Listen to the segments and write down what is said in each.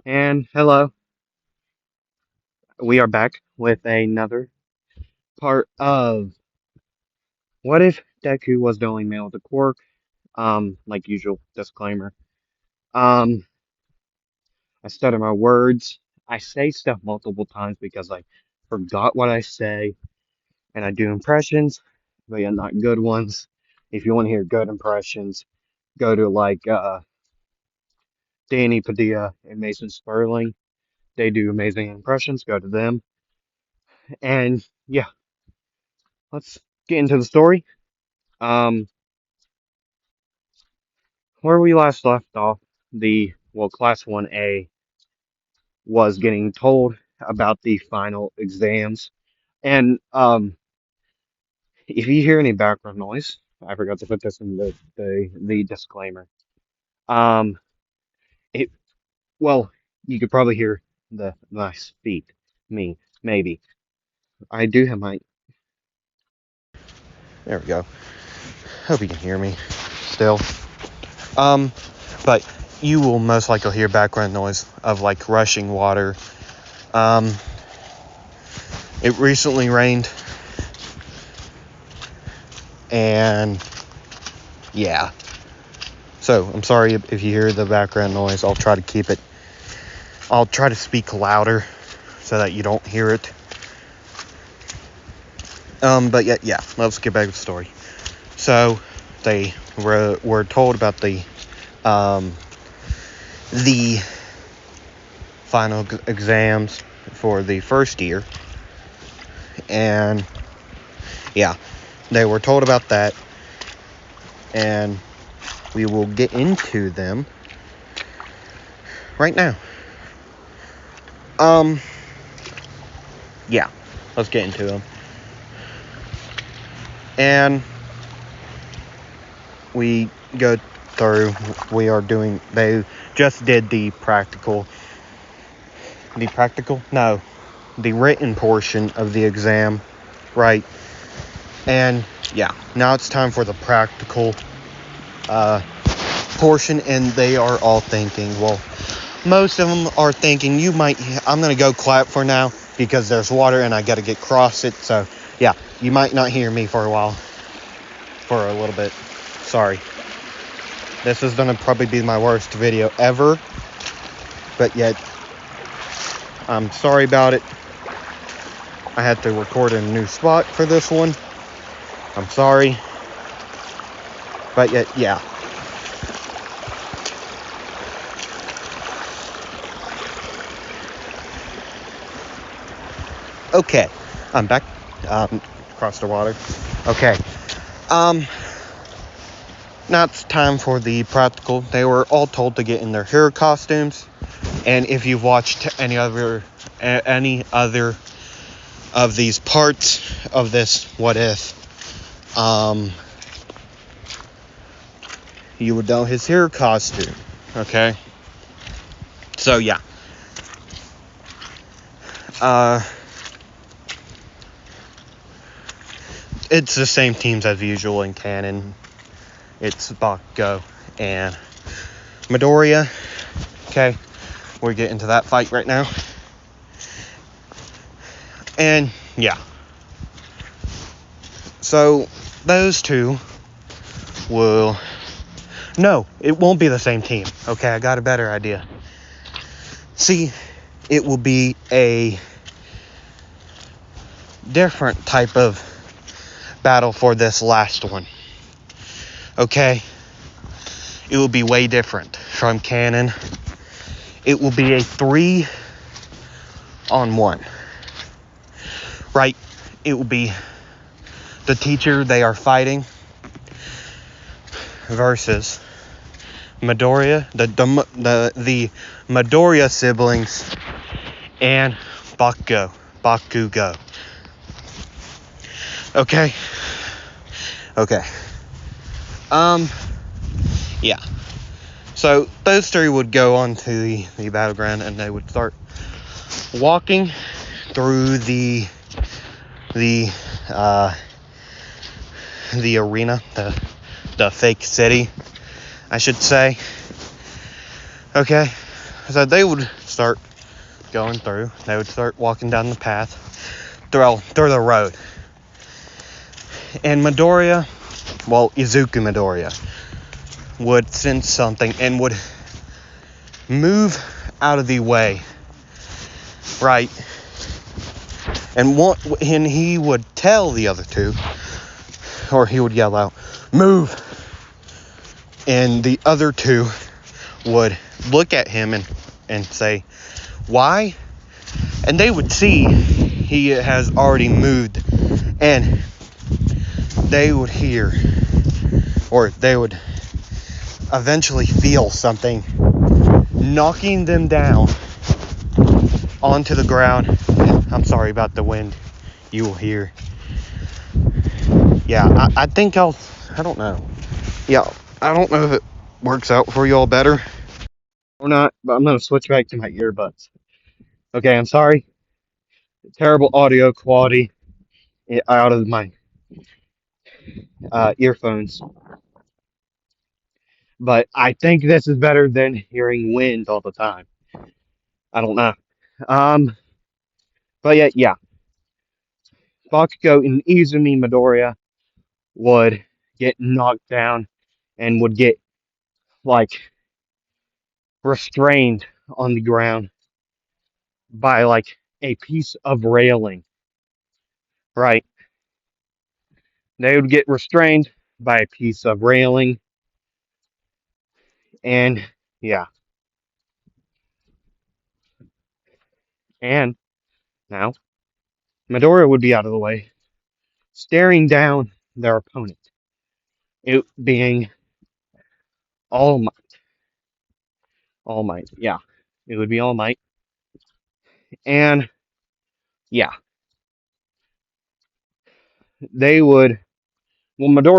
And hello, we are back with another part of What If Deku Was the Only Male with a Quirk? Like usual, disclaimer. Um, I stutter my words. I say stuff multiple times because I forgot what I say, and I do impressions, but yeah, not good ones. If you want to hear good impressions, go to Danny Padilla and Mason Sperling. They do amazing impressions. Go to them. And yeah, let's get into the story. Um, Where we last left off, Class 1A was getting told about the final exams. And if you hear any background noise, I forgot to put this in the disclaimer. Um, it well, you could probably hear my feet, me, maybe. I do have my. There we go. Hope you can hear me still. Um, but you will most likely hear background noise of like rushing water. Um, it recently rained, and yeah. So I'm sorry if you hear the background noise. I'll try to keep it. I'll try to speak louder so that you don't hear it. But yeah. Let's get back to the story. So they were told about the final exams for the first year, and yeah, they were told about that, and we will get into them right now. Yeah, let's get into them. And we go through, they just did the written portion of the exam, right? And yeah, now it's time for the practical portion, and they are all thinking, well, most of them are thinking, I'm going to go clap for now because there's water and I got to get across it. So yeah, you might not hear me for a little bit. Sorry. This is going to probably be my worst video ever, but yet I'm sorry about it. I had to record in a new spot for this one. I'm sorry, but yet, yeah. Okay, I'm back, across the water. Okay, now it's time for the practical. They were all told to get in their hero costumes, and if you've watched any other of these parts of this what if, you would know his hero costume. Okay, so yeah, it's the same teams as usual in canon. It's Bakugo and Midoriya. Okay, we'll get into that fight right now. And yeah, so those two will. No, it won't be the same team. Okay, I got a better idea. See, it will be a different type of battle for this last one. Okay, it will be way different from canon. It will be a 3-on-1. Right? It will be the teacher they are fighting versus Midoriya, the Midoriya siblings, and Bakugo. Okay. Yeah. So those three would go on to the battleground, and they would start walking through the arena, the fake city, I should say. Okay. So they would start going through. They would start walking down the path through the road. And Izuku Midoriya, would sense something and would move out of the way, right? And he would tell the other two, or he would yell out, "Move!" And the other two would look at him and say, "Why?" And they would see he has already moved, and they would hear, or they would eventually feel something knocking them down onto the ground. I'm sorry about the wind you will hear. Yeah, I think I don't know. Yeah, I don't know if it works out for y'all better or not, but I'm going to switch back to my earbuds. Okay, I'm sorry. Terrible audio quality out of my earphones. But I think this is better than hearing wind all the time. I don't know. Um, but yeah. Bakugo and Izumi Midoriya would get knocked down and would get, like, restrained on the ground by, like, a piece of railing, right? They would get restrained by a piece of railing, and yeah. And now, Midoriya would be out of the way, staring down their opponent, it being All Might. All Might, yeah. It would be All Might. And yeah, Midoriya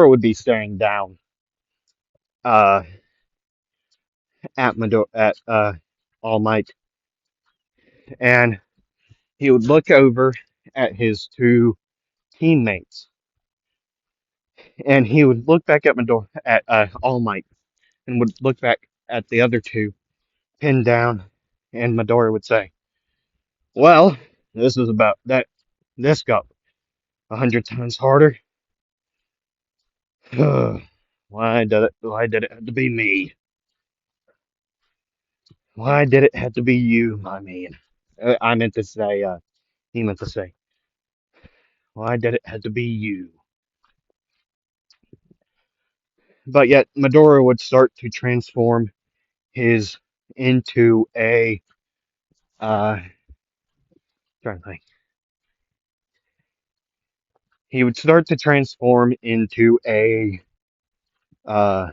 would be staring down uh, at All Might, and he would look over at his two teammates, and he would look back at All Might, and would look back at the other two pinned down, and Midoriya would say, "Well, this is about that. This got 100 times harder. Why did it? Why did it have to be me? Why did it have to be you, my man?" I meant to say. He meant to say, "Why did it have to be you?" But yet, Midoriya would start to transform his into a trying to think. He would start to transform into uh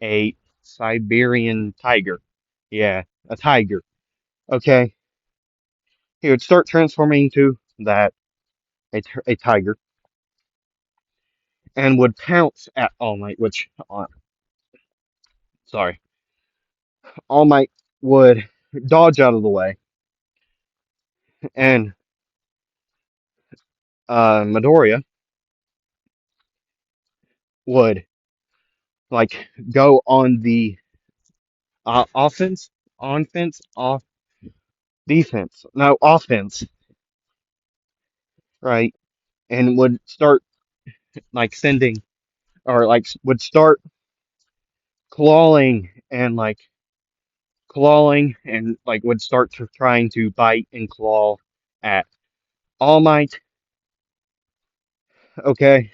a Siberian tiger. Yeah, a tiger. Okay. He would start transforming into that a tiger and would pounce at All Might, which sorry, All Might would dodge out of the way, and Midoriya would, like, go on the offense, off defense, no offense, right, and would start, like, sending, or like would start clawing and like clawing and like would start to trying to bite and claw at All Might. Okay,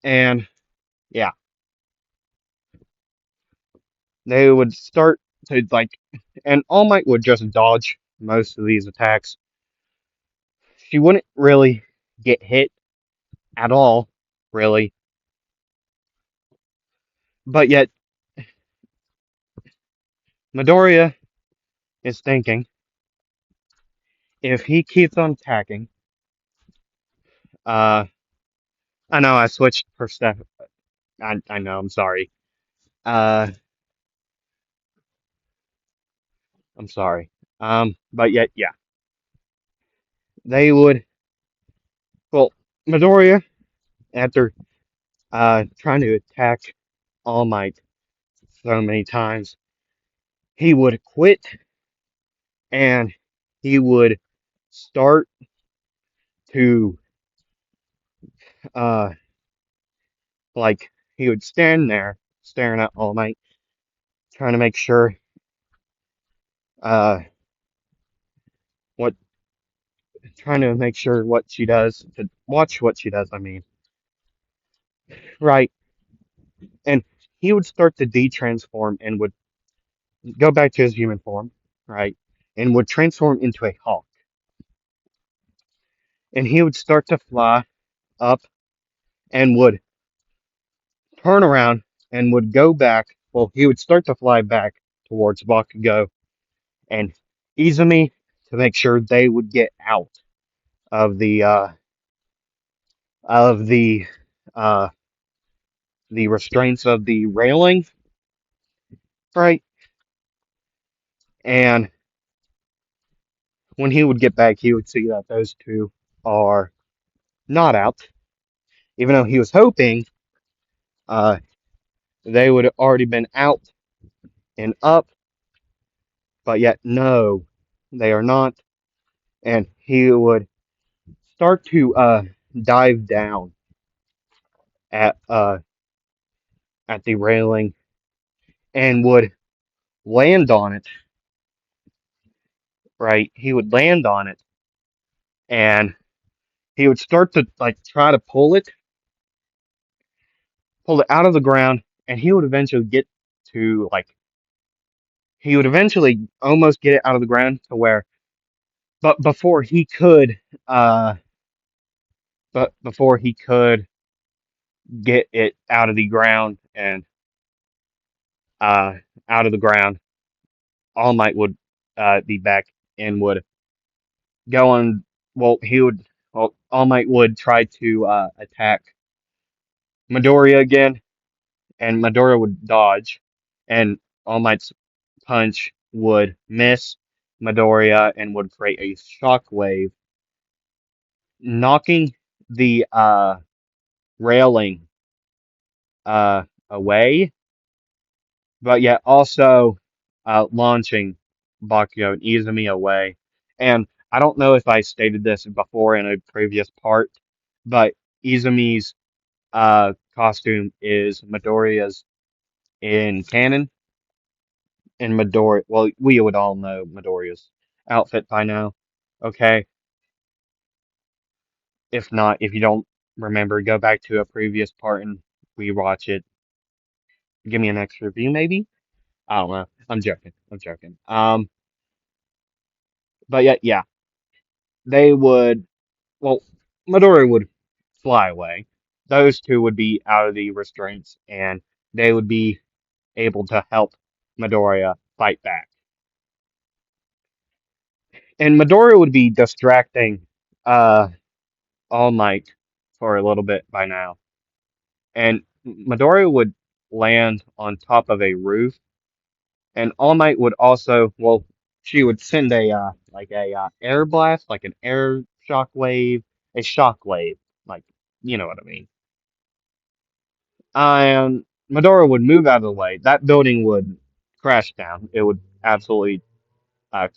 and yeah, they would start to, like, and All Might would just dodge most of these attacks. She wouldn't really get hit at all, really. But yet, Midoriya is thinking, if he keeps on attacking, uh, I know I switched perspective. I know, I'm sorry. Uh, I'm sorry. But yet, yeah, they would. Well, Midoriya, after trying to attack All Might, so many times. He would quit and he would start to uh like he would stand there staring at All Might, trying to make sure uh what trying to make sure what she does, to watch what she does, I mean. Right. And he would start to de-transform and would go back to his human form, right? And would transform into a hawk. And he would start to fly up and would turn around and would go back. Well, he would start to fly back towards Bakugo and Izumi to make sure they would get out of of uh the restraints of the railing, right? And when he would get back, he would see that those two are not out, even though he was hoping uh they would have already been out and up, but yet no, they are not. And he would start to dive down at uh at the railing and would land on it, right? He would land on it and he would start to like try to pull it out of the ground, and he would eventually get to like he would eventually almost get it out of the ground to where, but uh before he could get it out of the ground and uh out of the ground, All Might would be back and would go on. Well, All Might would try to attack Midoriya again, and Midoriya would dodge, and All Might's punch would miss Midoriya and would create a shockwave, knocking the railing away, but yet also launching Bakugo and Izumi away. And I don't know if I stated this before in a previous part, but Izumi's costume is Midoriya's in canon, and Midoriya, well, we would all know Midoriya's outfit by now. Okay, if not, if you don't remember, go back to a previous part and rewatch it. Give me an extra review, maybe. I don't know. I'm joking. I'm joking. But yeah, they would. Well, Midori would fly away. Those two would be out of the restraints, and they would be able to help Midoriya fight back. And Midoriya would be distracting uh All Might for a little bit by now. And Midoriya would land on top of a roof, and All Might would also, well, she would send a like a air blast, like an air shock wave, a shock wave, like you know what I mean. And Midoriya would move out of the way. That building would crash down. It would absolutely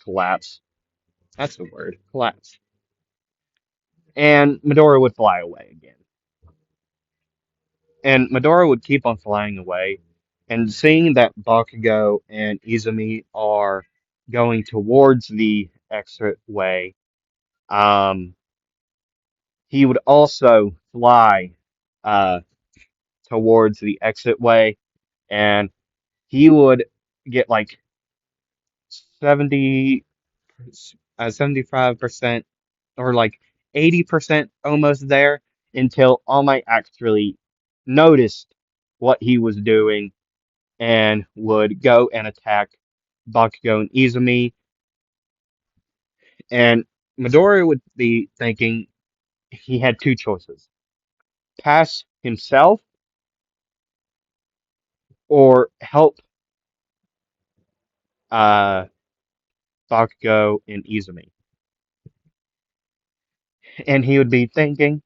collapse. That's the word, collapse. And Midoriya would fly away again. And Midoriya would keep on flying away. And seeing that Bakugo and Izumi are going towards the exit way, um, he would also fly uh, towards the exit way, and he would get like 70, 75% or like 80% almost there until All Might actually noticed what he was doing and would go and attack Bakugo and Izumi. And Midori would be thinking he had two choices: pass himself or help uh, Bakugo and Izumi. And he would be thinking,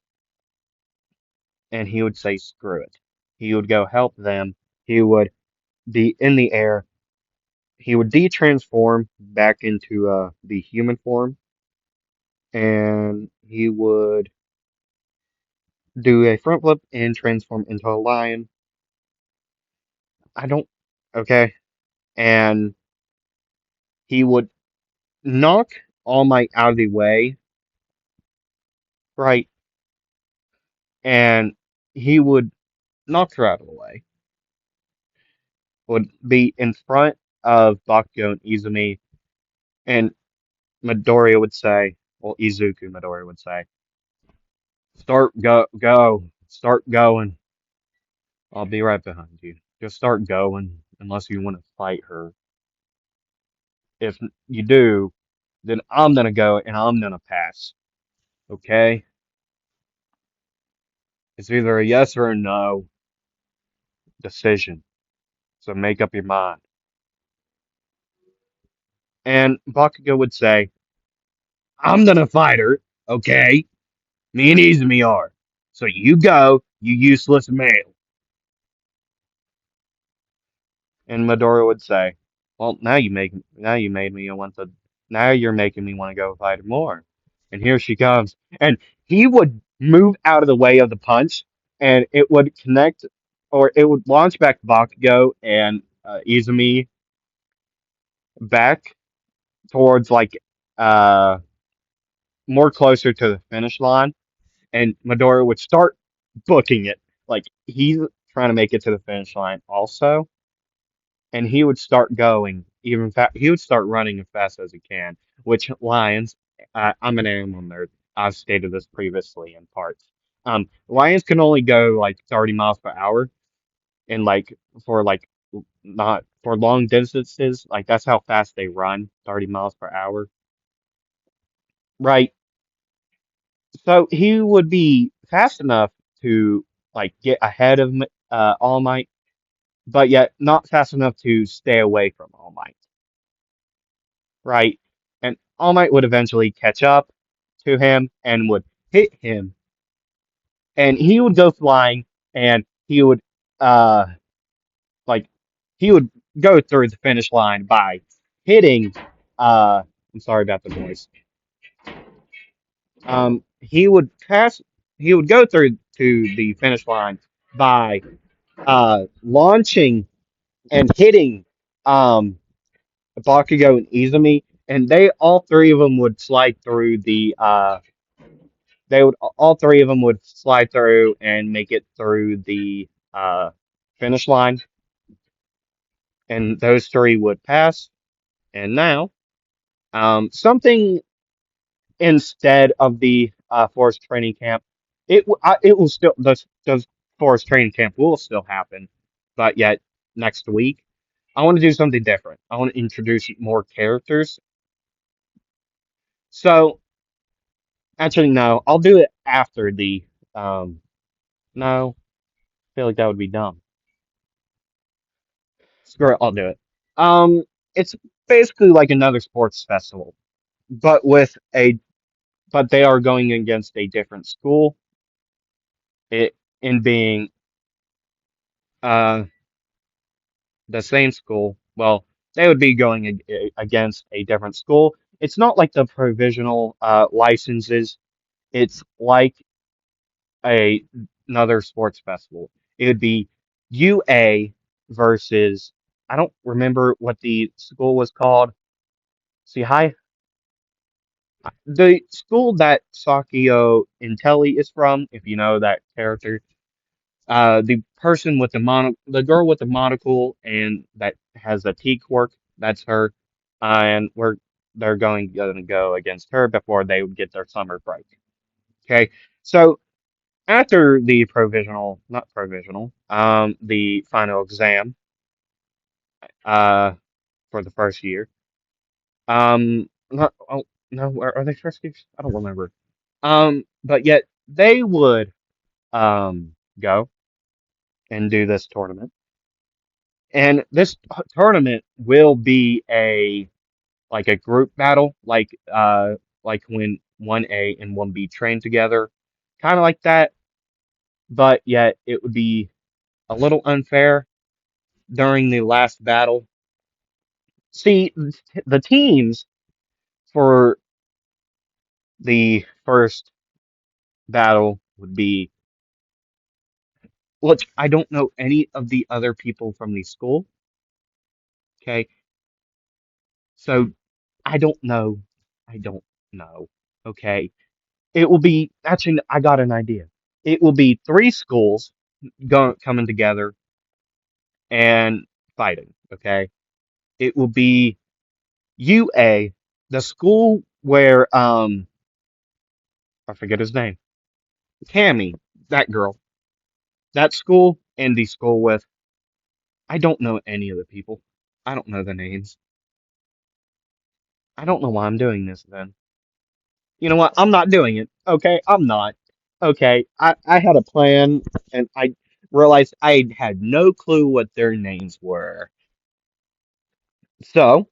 and he would say, screw it. He would go help them. He would the in the air, he would de-transform back into the human form, and he would do a front flip and transform into a lion. I don't, okay, and he would knock All Might out of the way, right, and he would knock her out of the way. Would be in front of Bakugo and Izumi, and Midoriya would say, well, Izuku Midoriya would say, start going. I'll be right behind you. Just start going, unless you want to fight her. If you do, then I'm gonna go and I'm gonna pass. Okay? It's either a yes or a no decision. So make up your mind. And Bakugo would say, I'm gonna fight her, okay? Me and Izumi are. So you go, you useless male. And Midoriya would say, well, now you made me want to now you're making me want to go fight more. And here she comes. And he would move out of the way of the punch, and it would connect, or it would launch back Bakugo and Izumi back towards uh more closer to the finish line, and Midoriya would start booking it like he's trying to make it to the finish line also, and he would start going even he would start running as fast as he can, which lions, I'm an animal nerd. I've stated this previously in parts. Lions can only go like 30 miles per hour, and for not for long distances, like that's how fast they run, 30 miles per hour. Right. So he would be fast enough to get ahead of All Might, but yet not fast enough to stay away from All Might. Right? And All Might would eventually catch up to him and would hit him, and he would go flying, and he would uh like he would go through the finish line by hitting I'm sorry about the noise. He would pass he would go through to the finish line by launching and hitting um Bakugo and Izumi, and they all three of them would slide through the they would all three of them would slide through and make it through the finish line, and those three would pass. And now, something instead of the forest training camp, it will still the forest training camp will still happen, but yet next week I want to do something different. I want to introduce more characters. So actually, no, I'll do it after the no. I feel like that would be dumb. Screw it, I'll do it. It's basically like another sports festival, but but they are going against a different school. It in being uh the same school. Well, they would be going against a different school. It's not like the provisional licenses. It's like a another sports festival. It would be UA versus I don't remember what the school was called. See, hi, the school that Sakio Intelli is from, if you know that character, the person with the girl with the monocle and that has a T quirk, that's her, and they're going to go against her before they would get their summer break. Okay, so after the not provisional, the final exam, uh, for the first year, not, oh, no, are they first years? I don't remember. But yet they would go and do this tournament. And this tournament will be a group battle, like when 1A and 1B train together, kind of like that, but yet it would be a little unfair during the last battle. See, the teams for the first battle would be, look, I don't know any of the other people from the school, okay? So I don't know. I don't know, okay? It will be, actually, I got an idea. It will be three schools coming together and fighting, okay? It will be UA, the school where, I forget his name, Cammy, that girl, that school, and the school with, I don't know any of the people. I don't know the names. I don't know why I'm doing this then. You know what? I'm not doing it. Okay, I'm not. Okay, I had a plan and I realized I had no clue what their names were. So,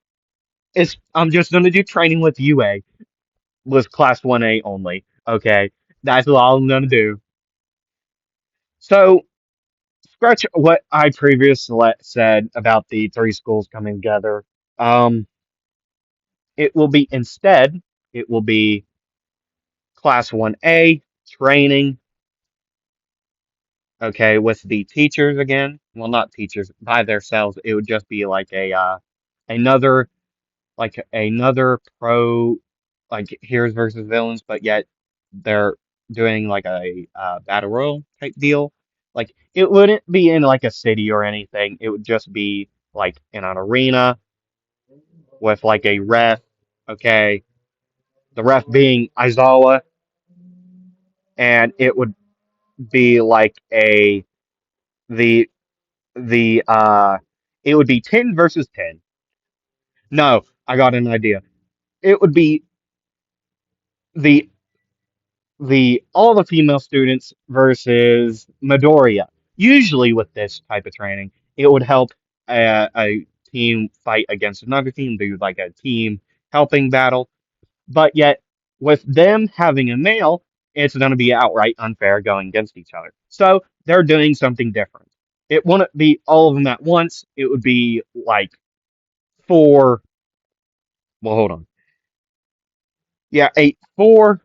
I'm just gonna do training with UA with class 1A only. Okay, that's all I'm gonna do. So, scratch what I previously said about the three schools coming together. Um, it will be instead, it will be class 1A training, okay, with the teachers again. Well, not teachers by themselves. It would just be like another another pro like heroes versus villains, but yet they're doing like a battle royal type deal. Like it wouldn't be in like a city or anything. It would just be like in an arena with like a ref. Okay, the ref being Aizawa, and it would be like a the the it would be 10 versus 10. No, I got an idea. It would be the all the female students versus Midoriya. Usually with this type of training, it would help a team fight against another team, do like a team helping battle. But yet, with them having a male, it's going to be outright unfair going against each other. So they're doing something different. It wouldn't be all of them at once. It would be like four. Well, hold on. Yeah, a four.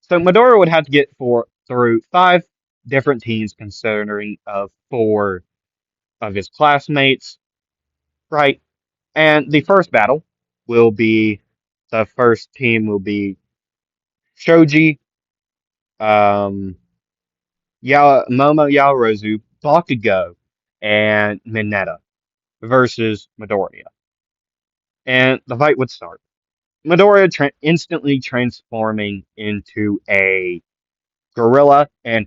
So Midori would have to get through five different teams, considering of four of his classmates, right? And the first battle will be the first team will be Shoji, um, Momo Yaoruzu, Bakugo, and Mineta versus Midoriya. And the fight would start. Midoriya instantly transforming into a gorilla, and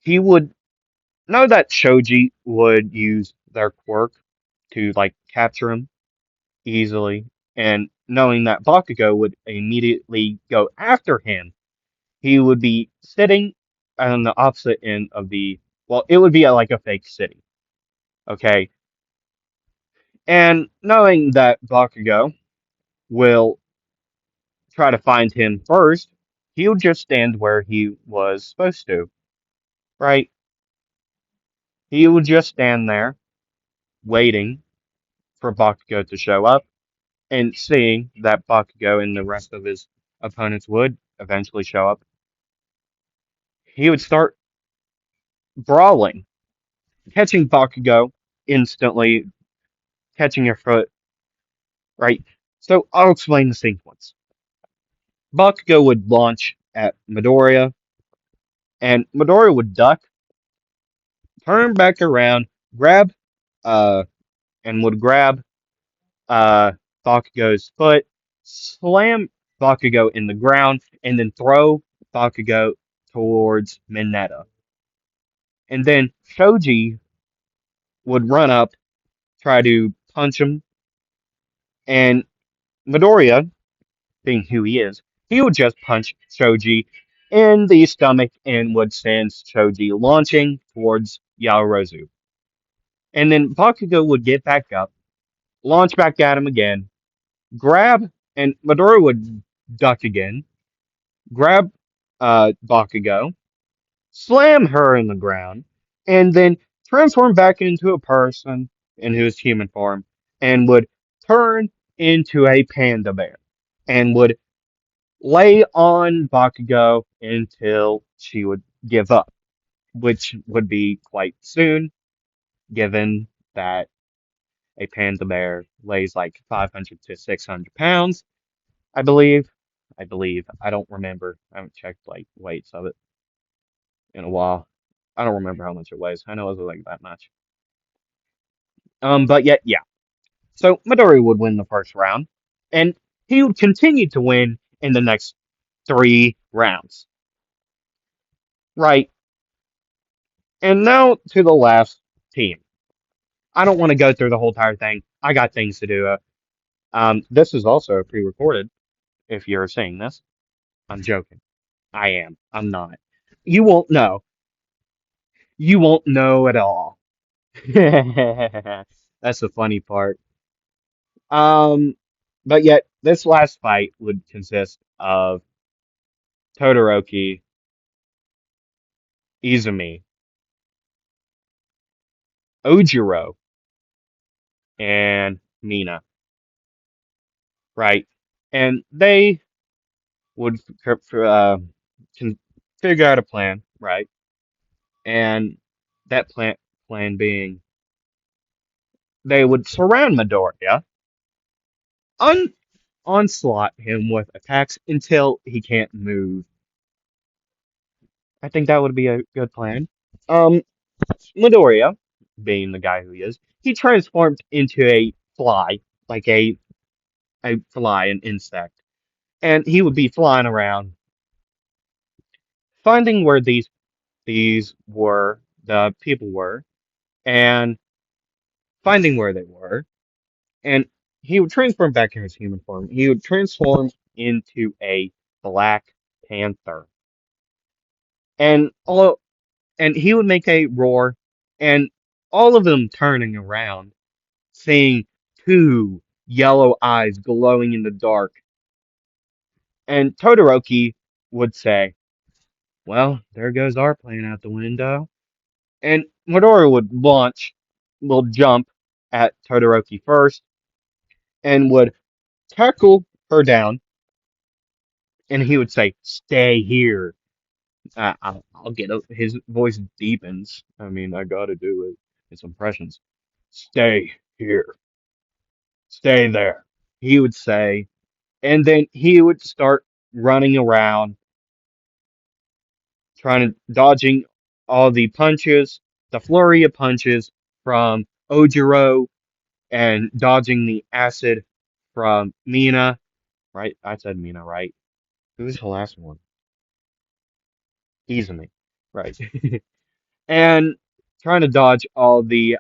he would know that Shoji would use their quirk to like capture him easily, and knowing that Bakugo would immediately go after him, he would be sitting on the opposite end of the well, it would be like a fake city, okay? And knowing that Bakugo will try to find him first, he would just stand where he was supposed to, right? He would just stand there waiting for Bakugo to show up, and seeing that Bakugo and the rest of his opponents would eventually show up, he would start brawling, catching Bakugo instantly, catching your foot, right? So I'll explain the sequence. Bakugo would launch at Midoriya, and Midoriya would duck, turn back around, grab, uh, and would grab, uh, Bakugo's foot, slam Bakugo in the ground, and then throw Bakugo towards Mineta. And then Shoji would run up, try to punch him, and Midoriya, being who he is, he would just punch Shoji in the stomach and would send Shoji launching towards Yaoruzu. And then Bakugo would get back up, launch back at him again, grab, and Midoriya would duck again, grab Bakugo, slam her in the ground, and then transform back into a person in his human form and would turn into a panda bear and would lay on Bakugo until she would give up, which would be quite soon, given that a panda bear weighs like 500 to 600 pounds, I believe. I believe. I don't remember. I haven't checked like weights of it in a while. I don't remember how much it weighs. I know it was like that much. But yet, yeah. So Midori would win the first round, and he would continue to win in the next 3 rounds. Right. And now to the last team. I don't want to go through the whole entire thing. I got things to do. This is also pre-recorded. If you're seeing this, I'm joking. I am. I'm not. You won't know. You won't know at all. That's the funny part. Um, but yet this last fight would consist of Todoroki, Izumi, Ojiro, and Mina, right? And they would can figure out a plan, right? And that plan being they would surround Midoriya, un onslaught him with attacks until he can't move. I think that would be a good plan. Um, Midoriya, being the guy who he is, he transformed into a fly, like a fly, an insect, and he would be flying around, finding where these were the people were, and finding where they were, and he would transform back in his human form. He would transform into a black panther, and all and he would make a roar, and all of them turning around, seeing two yellow eyes glowing in the dark. And Todoroki would say, "Well, there goes our plan out the window." And Midori will jump at Todoroki first, and would tackle her down, and he would say, "Stay here." I'll get up. His voice deepens. I mean, I gotta do it. It's impressions. Stay here. Stay there. He would say, and then he would start running around, trying to dodging all the punches, the flurry of punches from Ojiro, and dodging the acid from Mina. Right? I said Mina, right? Who's the last one? Izumi. Right. And trying to dodge all the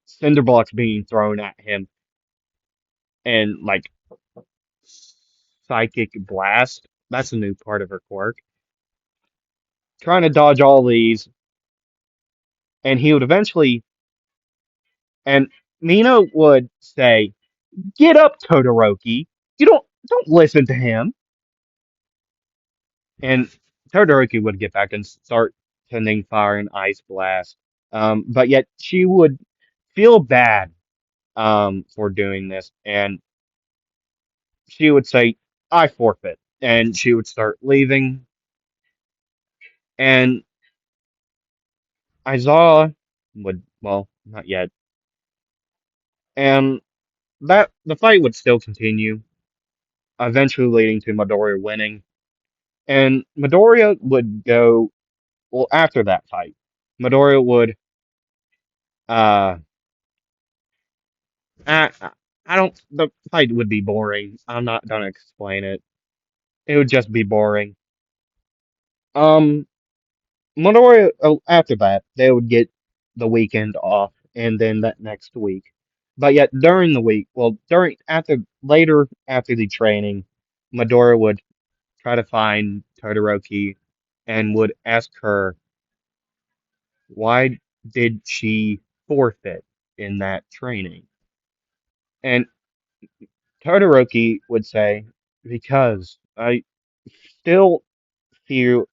cinder blocks being thrown at him and like psychic blast. That's a new part of her quirk. Trying to dodge all these, and he would eventually, and Mina would say, "Get up, Todoroki. You don't listen to him." And Todoroki would get back and start sending fire and ice blast. But yet she would feel bad for doing this, and she would say, "I forfeit," and she would start leaving. And Aizawa would, well, not yet, and that the fight would still continue, eventually leading to Midoriya winning. And Midoriya would go, well, after that fight, Midoriya would, uh, I, I don't, the fight would be boring. I'm not gonna explain it. It would just be boring. Um, Midoriya, after that, they would get the weekend off, and then that next week. But yet during the week, well, later after the training, Midoriya would try to find Todoroki and would ask her why did she forfeit in that training? And Todoroki would say, because still feel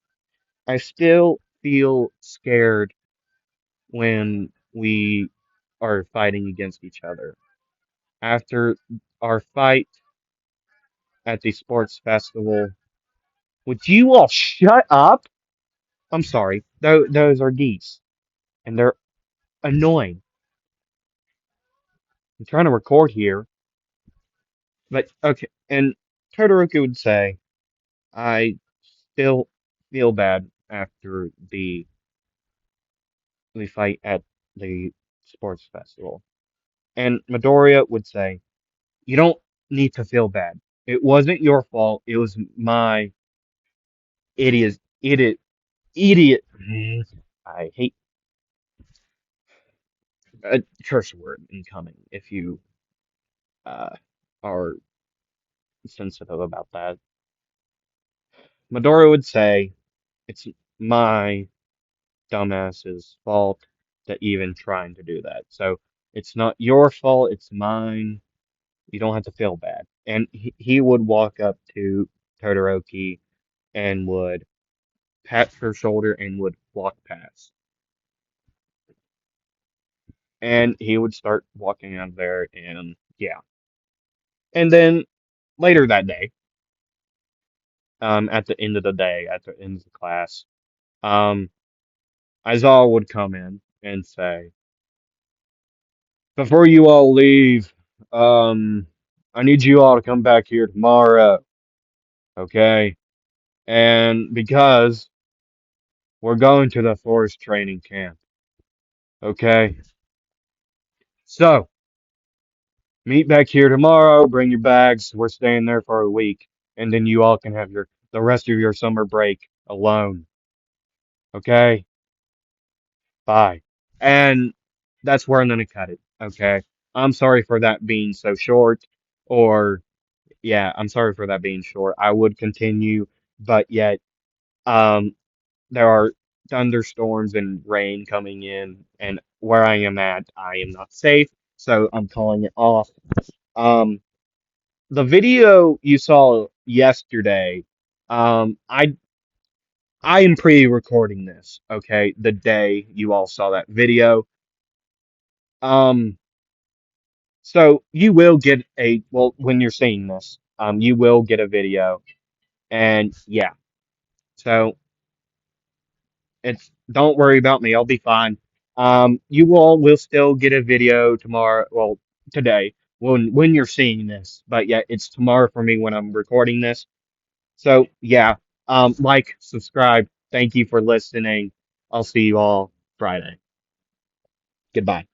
I still feel scared when we are fighting against each other. After our fight at the sports festival, would you all shut up? I'm sorry. Those are geese, and they're annoying. I'm trying to record here, but okay. And Todoroki would say, I still feel bad after the fight at the sports festival. And Midoriya would say, you don't need to feel bad. It wasn't your fault. It was my idiot, idiot. I hate a curse word incoming if you uh, are sensitive about that. Midoriya would say, it's my dumbass's fault to even trying to do that. So it's not your fault, it's mine. You don't have to feel bad. And he would walk up to Todoroki and would pat her shoulder and would walk past. And he would start walking out of there and yeah. And then later that day, at the end of the day, at the end of the class, um, Aizawa would come in and say, before you all leave, um, I need you all to come back here tomorrow, okay? And because we're going to the forest training camp, okay? So, meet back here tomorrow, bring your bags, we're staying there for a week, and then you all can have the rest of your summer break alone, okay? Bye. And that's where I'm gonna cut it, okay? I'm sorry for that being so short, or yeah, I'm sorry for that being short. I would continue, but yet, um, there are thunderstorms and rain coming in, and where I am at, I am not safe, so I'm calling it off. Um, the video you saw yesterday, I am pre-recording this, okay, the day you all saw that video. Um, so you will get well, when you're seeing this, you will get a video, and yeah. So it's don't worry about me. I'll be fine. You all will still get a video tomorrow. Well, today when you're seeing this, but yeah, it's tomorrow for me when I'm recording this. So yeah, like, subscribe. Thank you for listening. I'll see you all Friday. Goodbye.